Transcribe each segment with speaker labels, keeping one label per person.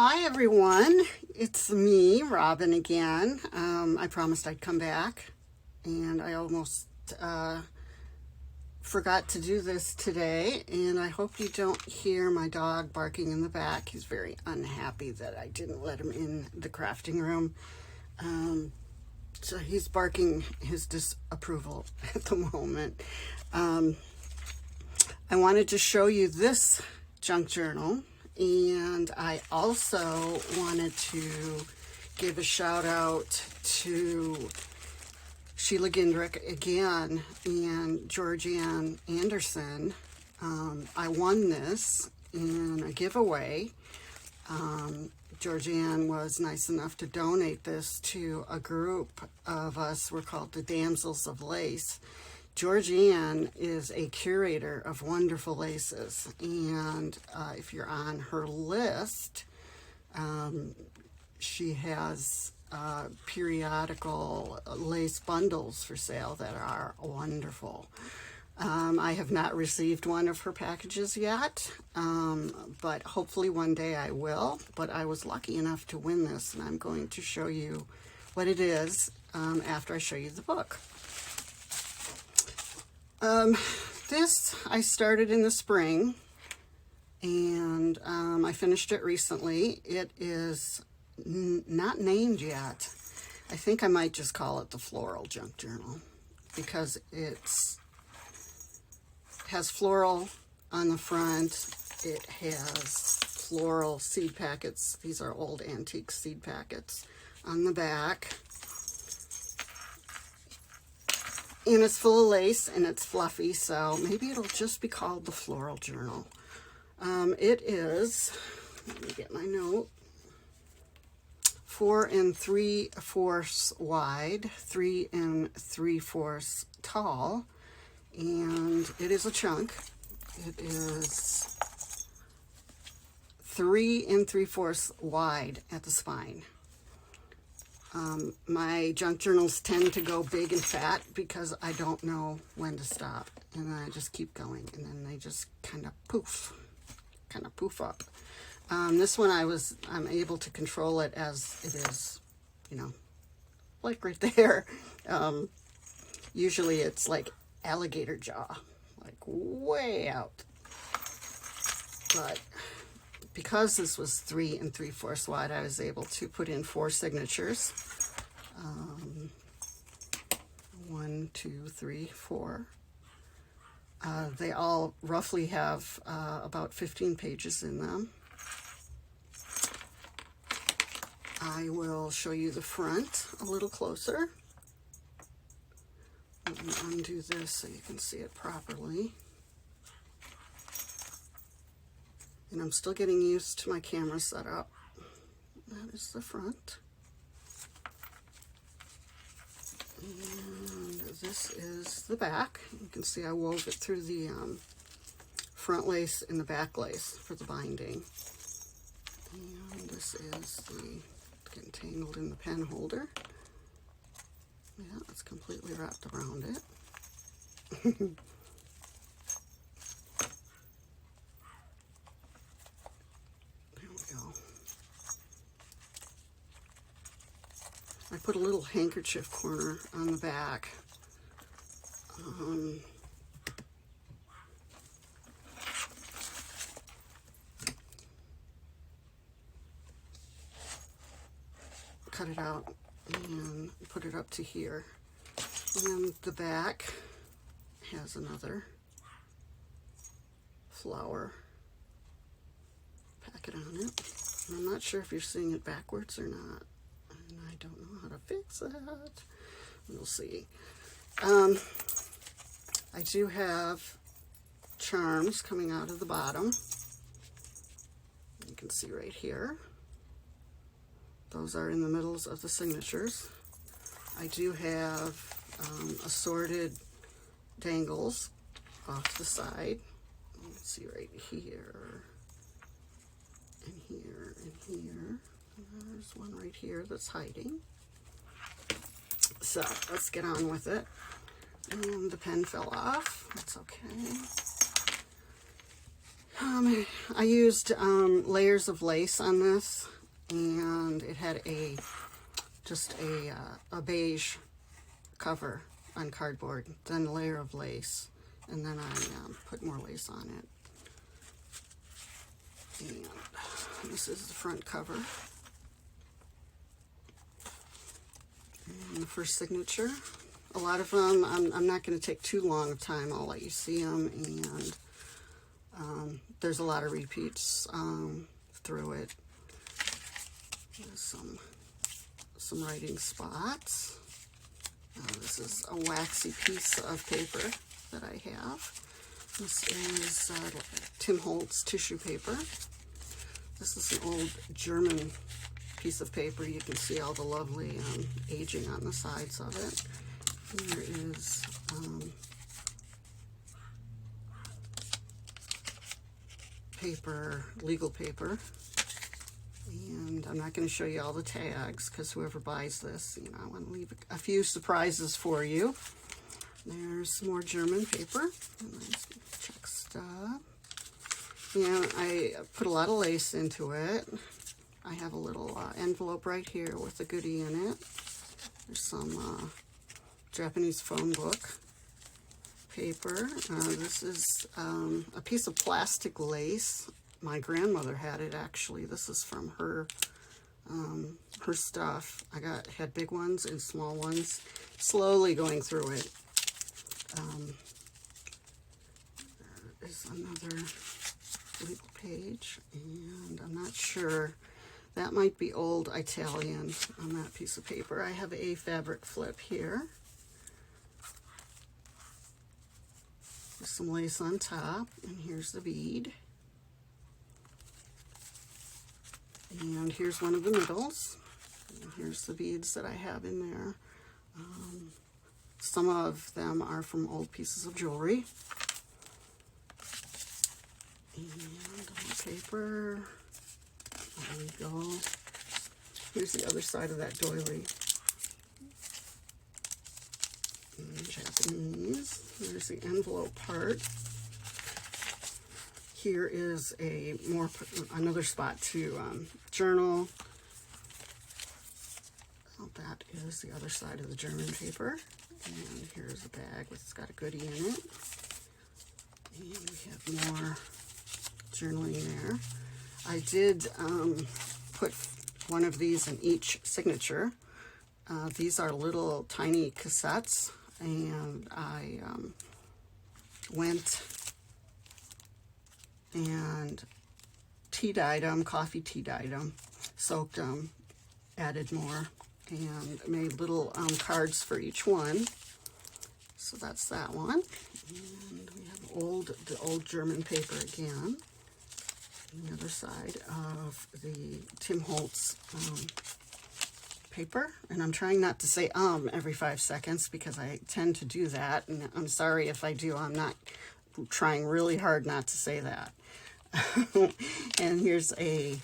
Speaker 1: Hi everyone, it's me, Robin, again. I promised I'd come back, and I almost forgot to do this today, and I hope you don't hear my dog barking in the back. He's very unhappy that I didn't let him in the crafting room. So he's barking his disapproval at the moment. I wanted to show you this junk journal, and I also wanted to give a shout out to Sheila Gindrick again and Georgeanne Anderson. I won this in a giveaway. Georgeanne was nice enough to donate this to a group of us. We're called the Damsels of Lace. Georgeanne is a curator of wonderful laces, and if you're on her list, she has periodical lace bundles for sale that are wonderful. I have not received one of her packages yet, but hopefully one day I will. But I was lucky enough to win this, and I'm going to show you what it is after I show you the book. This I started in the spring, and I finished it recently. It is not named yet. I think I might just call it the Floral Junk Journal, because it has floral on the front. It has floral seed packets. These are old antique seed packets on the back. And it's full of lace, and it's fluffy, so maybe it'll just be called the Floral Journal. It is, let me get my note, 4 3/4 wide, 3 3/4 tall, and it is a chunk. It is 3 3/4 wide at the spine. My junk journals tend to go big and fat because I don't know when to stop, and then I just keep going, and then they just kind of poof up. This one I'm able to control it as it is, you know, like right there. Usually it's like alligator jaw, like way out. But because this was 3 3/4 wide, I was able to put in 4 signatures. 1, 2, 3, 4. They all roughly have about 15 pages in them. I will show you the front a little closer. Let me undo this so you can see it properly. And I'm still getting used to my camera setup. That is the front. And this is the back. You can see I wove it through the front lace and the back lace for the binding. And this is the, getting tangled in the pen holder. Yeah, it's completely wrapped around it. I put a little handkerchief corner on the back. Cut it out and put it up to here. And the back has another flower packet on it. And I'm not sure if you're seeing it backwards or not. And I don't know how to fix it. We'll see. I do have charms coming out of the bottom. You can see right here. Those are in the middles of the signatures. I do have assorted dangles off the side. Let's see right here, and here, and here. There's one right here that's hiding. So let's get on with it. And the pen fell off. That's okay. I used layers of lace on this, and it had just a beige cover on cardboard, then a layer of lace, and then I put more lace on it. And this is the front cover. And the first signature. A lot of them, I'm not going to take too long of time. I'll let you see them, and there's a lot of repeats through it. There's some writing spots. This is a waxy piece of paper that I have. This is Tim Holtz tissue paper. This is an old German piece of paper. You can see all the lovely aging on the sides of it. Here is paper, legal paper. And I'm not going to show you all the tags because whoever buys this, you know, I want to leave a few surprises for you. There's some more German paper. And nice check stuff. And I put a lot of lace into it. I have a little envelope right here with a goodie in it. There's some Japanese phone book paper. This is a piece of plastic lace. My grandmother had it, actually. This is from her stuff. Had big ones and small ones. Slowly going through it. There is another legal page, and I'm not sure. That might be old Italian on that piece of paper. I have a fabric flip here. There's some lace on top, and here's the bead. And here's one of the middles. And here's the beads that I have in there. Some of them are from old pieces of jewelry. And more paper. There we go. Here's the other side of that doily. And Japanese. Here's the envelope part. Here is another spot to journal. Oh, that is the other side of the German paper. And here's a bag it's got a goodie in it. And we have more journaling there. I did put one of these in each signature. These are little tiny cassettes, and I went and tea dyed them, coffee tea dyed them, soaked them, added more, and made little cards for each one. So that's that one. And we have the old German paper again. On the other side of the Tim Holtz paper. And I'm trying not to say every 5 seconds because I tend to do that. And I'm sorry if I do. I'm not trying really hard not to say that. And here's a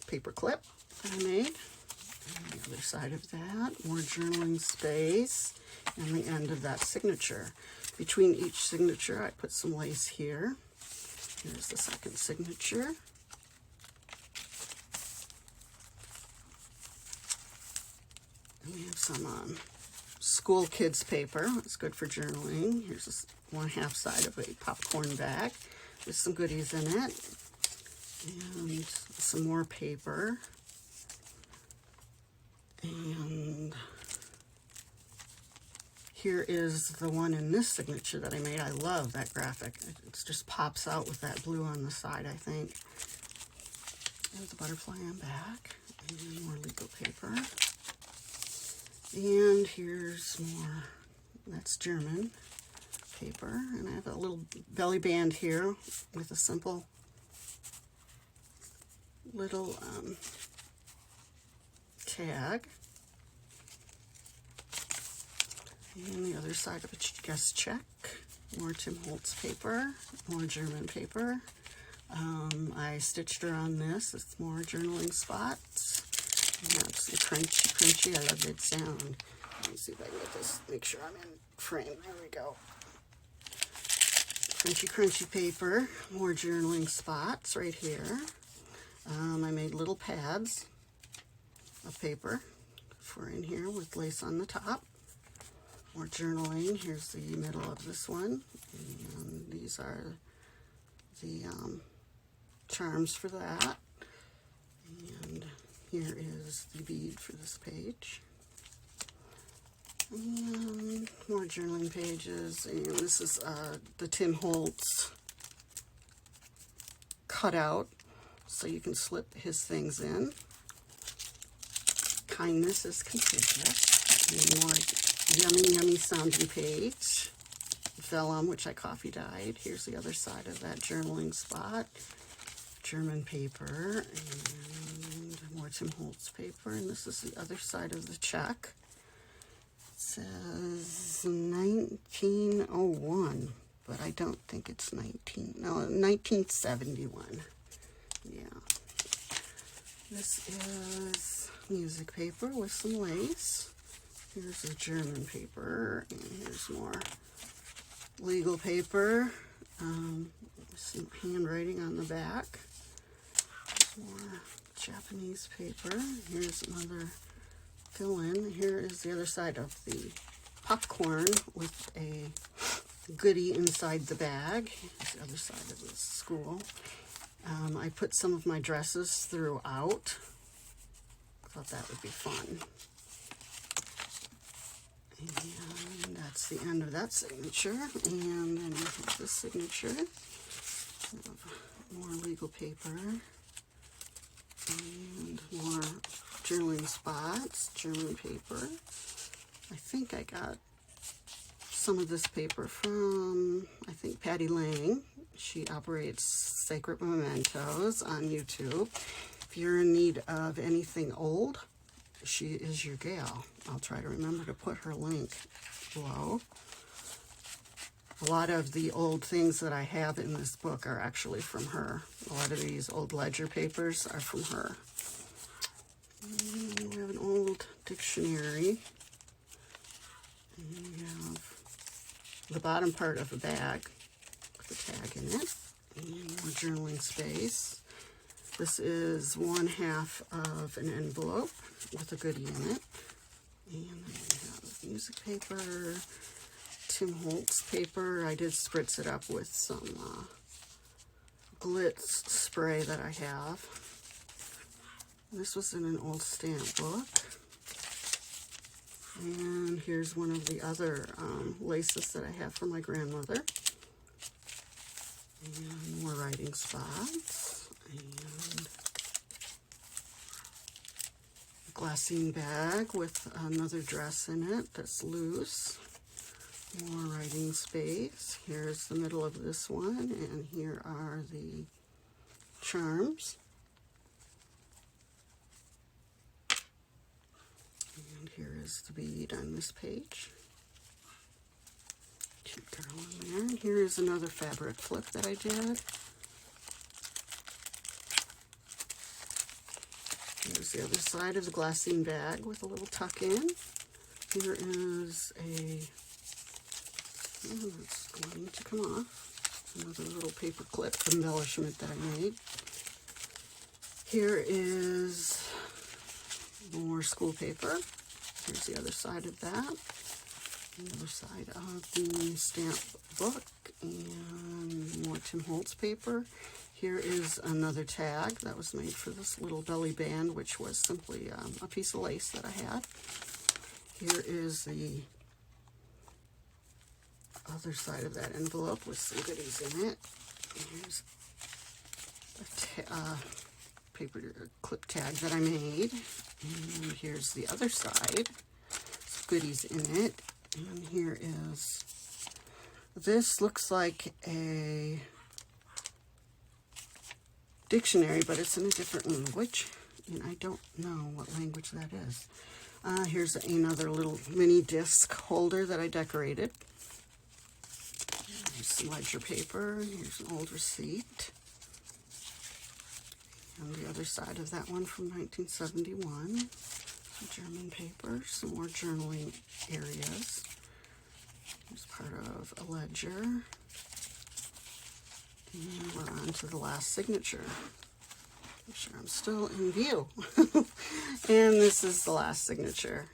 Speaker 1: paper clip that I made. And the other side of that, more journaling space, and the end of that signature. Between each signature, I put some lace here. Here's the second signature. And we have some school kids paper. It's good for journaling. Here's one half side of a popcorn bag with some goodies in it. And some more paper. And here is the one in this signature that I made. I love that graphic. It just pops out with that blue on the side, I think. There's a butterfly on back. And more legal paper. And here's more, that's German paper. And I have a little belly band here with a simple little tag. And the other side of a guest check. More Tim Holtz paper, more German paper. I stitched her on this. It's more journaling spots. And that's the crunchy, crunchy. I love that sound. Let me see if I can get this, make sure I'm in frame. There we go. crunchy paper, more journaling spots right here. I made little pads of paper for in here with lace on the top. More journaling. Here's the middle of this one. And these are the charms for that. And here is the bead for this page. And more journaling pages. And this is the Tim Holtz cutout, so you can slip his things in. Kindness is contagious. And more yummy sounding page. Vellum, which I coffee dyed. Here's the other side of that journaling spot. German paper and more Tim Holtz paper. And this is the other side of the check. It says 1901, but I don't think it's 1971. Yeah. This is music paper with some lace. Here's a German paper, and here's more legal paper. Some handwriting on the back. More Japanese paper. Here's another fill-in. Here is the other side of the popcorn with a goodie inside the bag. Here's the other side of the school. I put some of my dresses throughout. I thought that would be fun. And that's the end of that signature. And then here's the signature. More legal paper. And more journaling spots, German paper. I think I got some of this paper from, I think, Patty Lang. She operates Sacred Mementos on YouTube. If you're in need of anything old, she is your gal. I'll try to remember to put her link below. A lot of the old things that I have in this book are actually from her. A lot of these old ledger papers are from her. And we have an old dictionary. And we have the bottom part of a bag with a tag in it. And more journaling space. This is 1/2 of an envelope with a goodie in it. And then we have music paper, Tim Holtz paper. I did spritz it up with some glitz spray that I have. This was in an old stamp book. And here's one of the other laces that I have from my grandmother. And more writing spots. And a glassine bag with another dress in it that's loose. More writing space. Here's the middle of this one, and here are the charms. And here is the bead on this page. Cute girl in there. And here is another fabric flip that I did. Here's the other side of the glassine bag with a little tuck in. Here is a, oh, it's going to come off. Another little paper clip embellishment that I made. Here is more school paper. Here's the other side of that. The other side of the stamp book. And more Tim Holtz paper. Here is another tag that was made for this little belly band, which was simply a piece of lace that I had. Here is the other side of that envelope with some goodies in it. Here's a paper clip tag that I made. And here's the other side. Some goodies in it. And here is, this looks like a dictionary, but it's in a different language. And I don't know what language that is. Here's another little mini disc holder that I decorated. Here's some ledger paper. Here's an old receipt. And the other side of that one from 1971. Some German paper, some more journaling areas. Here's part of a ledger. And we're on to the last signature. Make sure I'm still in view. And this is the last signature.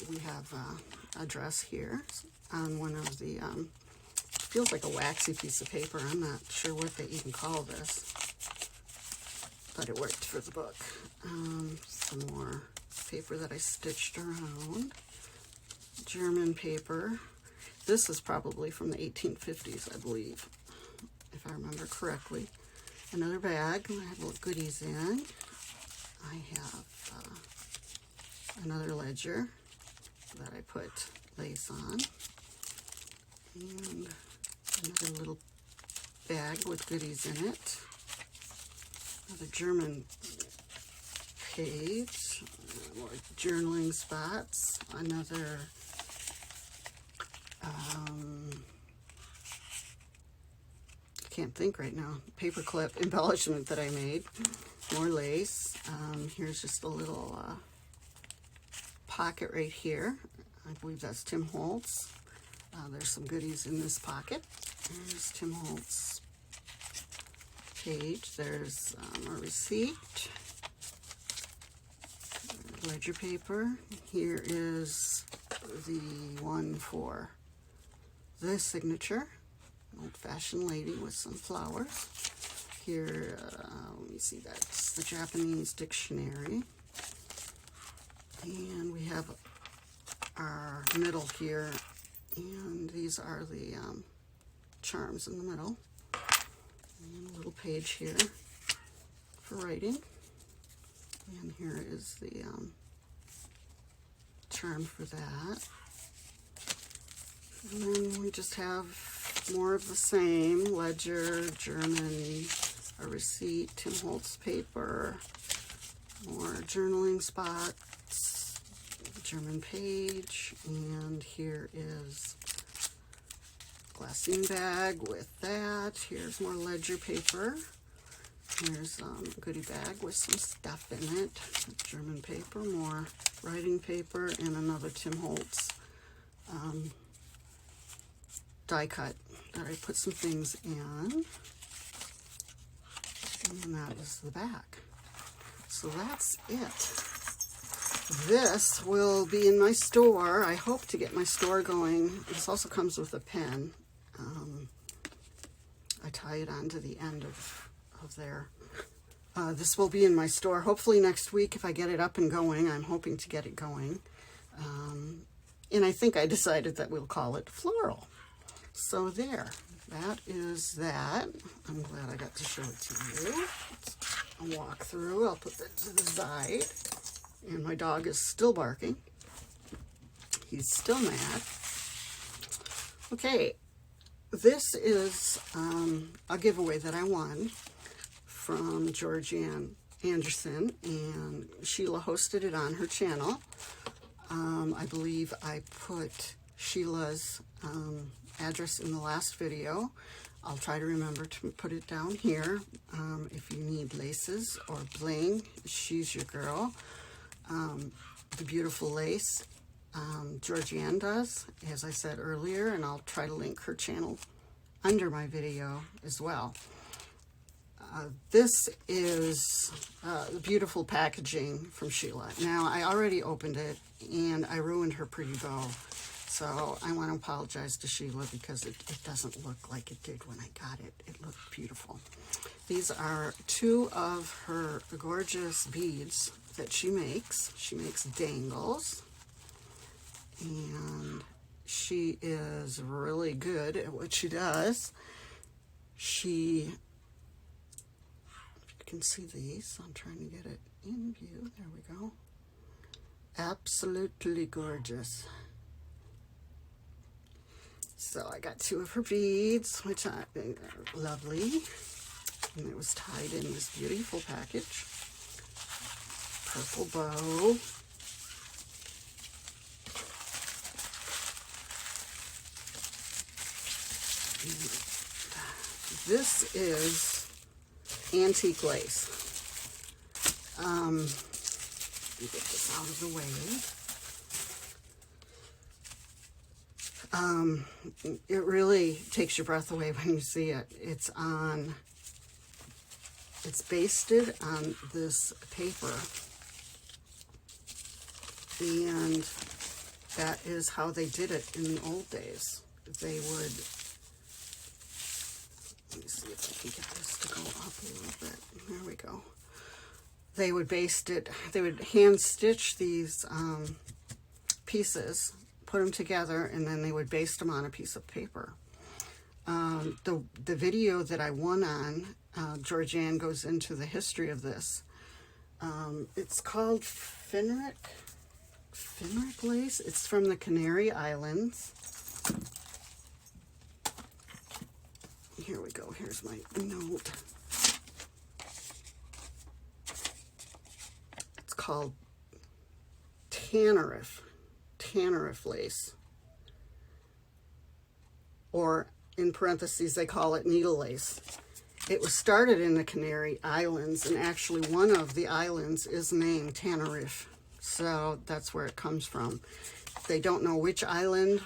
Speaker 1: We have a address here on one of the, feels like a waxy piece of paper. I'm not sure what they even call this, but it worked for the book. Some more paper that I stitched around. German paper. This is probably from the 1850s, I believe, if I remember correctly. Another bag. I have little goodies in. I have another ledger that I put lace on. And another little bag with goodies in it. Another German page. More journaling spots. Another can't think right now. Paperclip embellishment that I made. More lace. Here's just a little pocket right here. I believe that's Tim Holtz. There's some goodies in this pocket. There's Tim Holtz page. There's a receipt. Ledger paper. Here is the one for the signature. Old-fashioned lady with some flowers. Here, let me see, that's the Japanese dictionary. And we have our middle here, and these are the charms in the middle. And a little page here for writing. And here is the charm for that. And then we just have more of the same. Ledger, German, a receipt, Tim Holtz paper, more journaling spots, German page, and here is a glassine bag with that. Here's more ledger paper. Here's a goodie bag with some stuff in it. German paper, more writing paper, and another Tim Holtz die cut that I put some things in. And that is the back. So that's it. This will be in my store. I hope to get my store going. This also comes with a pen. I tie it onto the end of there. This will be in my store hopefully next week if I get it up and going. I'm hoping to get it going. And I think I decided that we'll call it Floral. So there, that is that. I'm glad I got to show it to you. It's a walk through. I'll put that to the side. And my dog is still barking. He's still mad. Okay, this is a giveaway that I won from Georgeanne Anderson, and Sheila hosted it on her channel. I believe I put Sheila's address in the last video. I'll try to remember to put it down here. If you need laces or bling, she's your girl. The beautiful lace Georgeanne does, as I said earlier, and I'll try to link her channel under my video as well. This is the beautiful packaging from Sheila. Now, I already opened it, and I ruined her pretty bow. So I want to apologize to Sheila because it doesn't look like it did when I got it. It looked beautiful. These are two of her gorgeous beads that she makes. She makes dangles. And she is really good at what she does. If you can see these, I'm trying to get it in view. There we go. Absolutely gorgeous. So I got two of her beads, which I think are lovely. And it was tied in this beautiful package. Purple bow. This is antique lace. Let me get this out of the way. It really takes your breath away when you see it. It's basted on this paper, and that is how they did it in the old days. They would, let me see if I can get this to go up a little bit. There we go. They would baste it, they would hand stitch these pieces, put them together, and then they would baste them on a piece of paper. The video that I won on, Georgeanne goes into the history of this. It's called Finrick lace. It's from the Canary Islands. Here we go. Here's my note. It's called Tanariff lace, or in parentheses they call it needle lace. It was started in the Canary Islands, and actually one of the islands is named Tanariff, so that's where it comes from. They don't know which island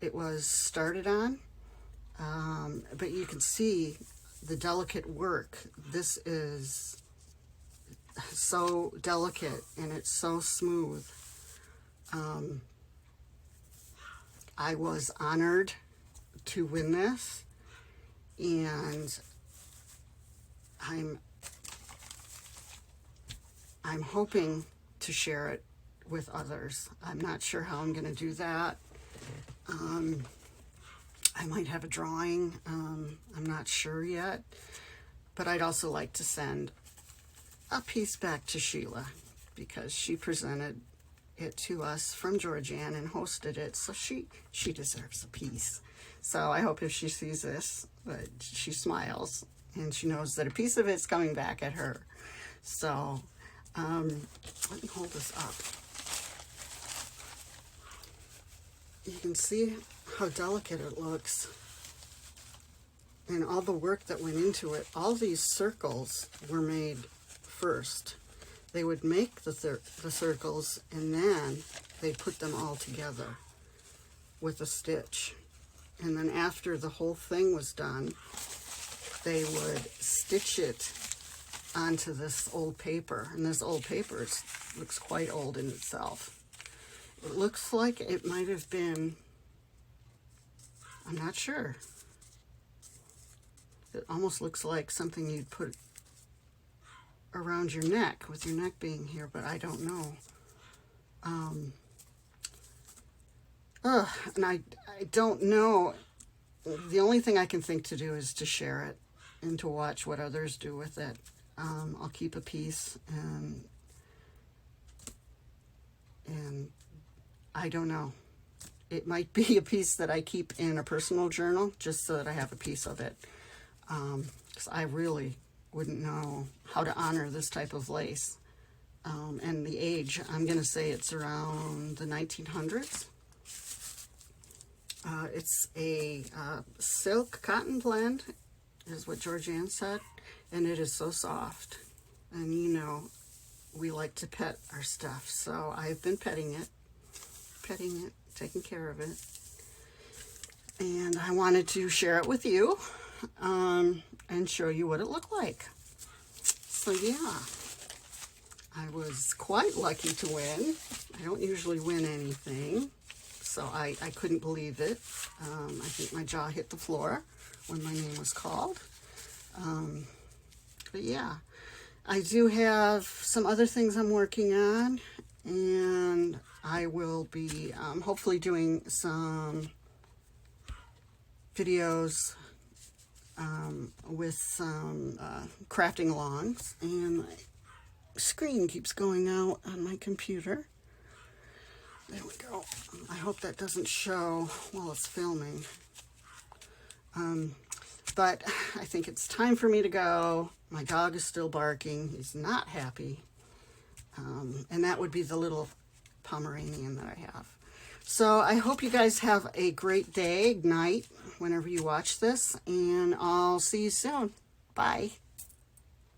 Speaker 1: it was started on, but you can see the delicate work. This is so delicate and it's so smooth. I was honored to win this, and I'm hoping to share it with others. I'm not sure how I'm going to do that. I might have a drawing. I'm not sure yet, but I'd also like to send a piece back to Sheila, because she presented it to us from Georgeanne and hosted it, so she deserves a piece. So I hope if she sees this that she smiles and she knows that a piece of it's coming back at her. So let me hold this up. You can see how delicate it looks and all the work that went into it. All these circles were made first. They would make the circles, and then they put them all together with a stitch. And then after the whole thing was done, they would stitch it onto this old paper. And this old paper looks quite old in itself. It looks like it might have been, I'm not sure. It almost looks like something you'd put around your neck, with your neck being here, but I don't know. And I don't know. The only thing I can think to do is to share it and to watch what others do with it. I'll keep a piece, and I don't know. It might be a piece that I keep in a personal journal just so that I have a piece of it. Because I really wouldn't know how to honor this type of lace. And the age, I'm going to say it's around the 1900s. It's a silk cotton blend, is what Georgeanne said, and it is so soft. And you know, we like to pet our stuff, so I've been petting it, taking care of it. And I wanted to share it with you, and show you what it looked like. So yeah, I was quite lucky to win. I don't usually win anything, so I couldn't believe it. I think my jaw hit the floor when my name was called. But yeah, I do have some other things I'm working on, and I will be hopefully doing some videos with some crafting alongs, and my screen keeps going out on my computer. There we go. I hope that doesn't show while it's filming. But I think it's time for me to go. My dog is still barking. He's not happy. And that would be the little Pomeranian that I have. So I hope you guys have a great day, night, whenever you watch this, and I'll see you soon. Bye.